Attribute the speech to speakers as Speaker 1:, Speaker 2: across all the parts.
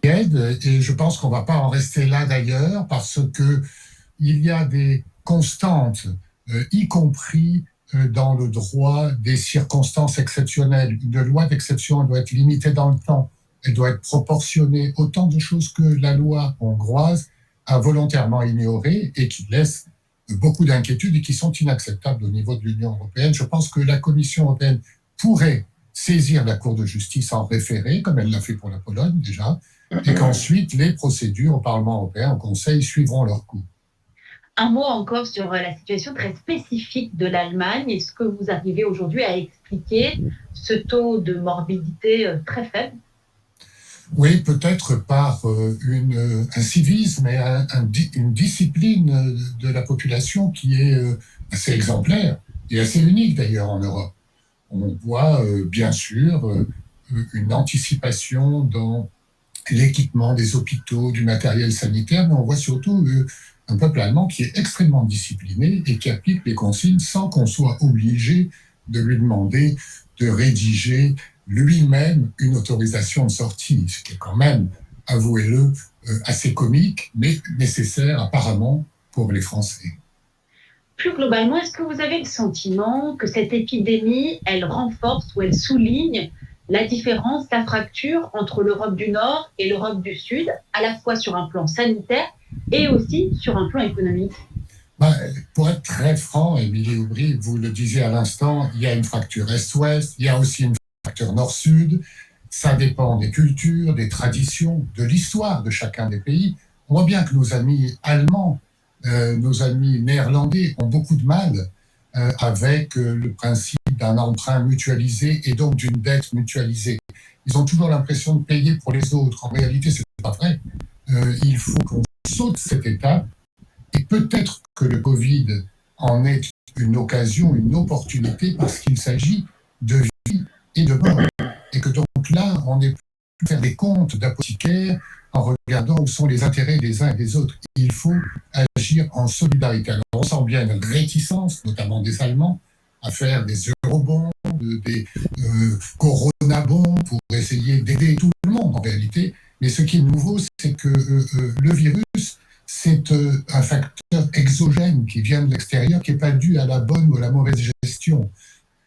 Speaker 1: aide, et je pense qu'on ne va pas en rester là d'ailleurs, parce que il y a des constantes, y compris dans le droit des circonstances exceptionnelles. Une loi d'exception, elle doit être limitée dans le temps, elle doit être proportionnée, autant de choses que la loi hongroise a volontairement ignorées et qui laissent beaucoup d'inquiétudes et qui sont inacceptables au niveau de l'Union européenne. Je pense que la Commission européenne pourrait saisir la Cour de justice en référé, comme elle l'a fait pour la Pologne déjà, et qu'ensuite les procédures au Parlement européen, au Conseil, suivront leur cours.
Speaker 2: Un mot encore sur la situation très spécifique de l'Allemagne. Est-ce que vous arrivez aujourd'hui à expliquer ce taux de morbidité très faible?
Speaker 1: Oui, peut-être par un civisme et une discipline de la population qui est assez exemplaire et assez unique d'ailleurs en Europe. On voit bien sûr une anticipation dans l'équipement des hôpitaux, du matériel sanitaire, mais on voit surtout un peuple allemand qui est extrêmement discipliné et qui applique les consignes sans qu'on soit obligé de lui demander de rédiger lui-même une autorisation de sortie, ce qui est quand même, avouez-le, assez comique, mais nécessaire apparemment pour les Français.
Speaker 2: Plus globalement, est-ce que vous avez le sentiment que cette épidémie, elle renforce ou elle souligne la différence, la fracture entre l'Europe du Nord et l'Europe du Sud, à la fois sur un plan sanitaire et aussi sur un plan économique?
Speaker 1: Pour être très franc, Émilie Aubry, vous le disiez à l'instant, il y a une fracture Est-Ouest, il y a aussi une fracture Nord-Sud. Ça dépend des cultures, des traditions, de l'histoire de chacun des pays. On voit bien que nos amis allemands, nos amis néerlandais ont beaucoup de mal avec le principe d'un emprunt mutualisé et donc d'une dette mutualisée. Ils ont toujours l'impression de payer pour les autres. En réalité, ce n'est pas vrai. Il faut qu'on saute cette étape et peut-être que le Covid en est une occasion, une opportunité parce qu'il s'agit de vie et de mort. Et que donc là, on n'est plus faire des comptes d'apothicaires en regardant où sont les intérêts des uns et des autres. Il faut agir en solidarité. Alors on sent bien une réticence, notamment des Allemands, à faire des eurobonds, des coronabonds pour essayer d'aider tout le monde en réalité. Mais ce qui est nouveau, c'est que le virus, c'est un facteur exogène qui vient de l'extérieur, qui n'est pas dû à la bonne ou à la mauvaise gestion.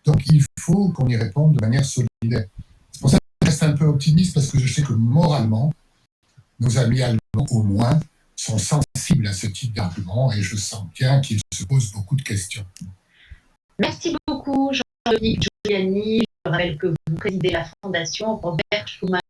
Speaker 1: Donc il faut qu'on y réponde de manière solidaire. C'est pour ça que je reste un peu optimiste, parce que je sais que moralement, nos amis allemands, au moins, sont sensibles à ce type d'argument, et je sens bien qu'ils se posent beaucoup de questions.
Speaker 2: Merci beaucoup, Jean-Dominique Giuliani. Je rappelle que vous présidez la Fondation Robert Schuman.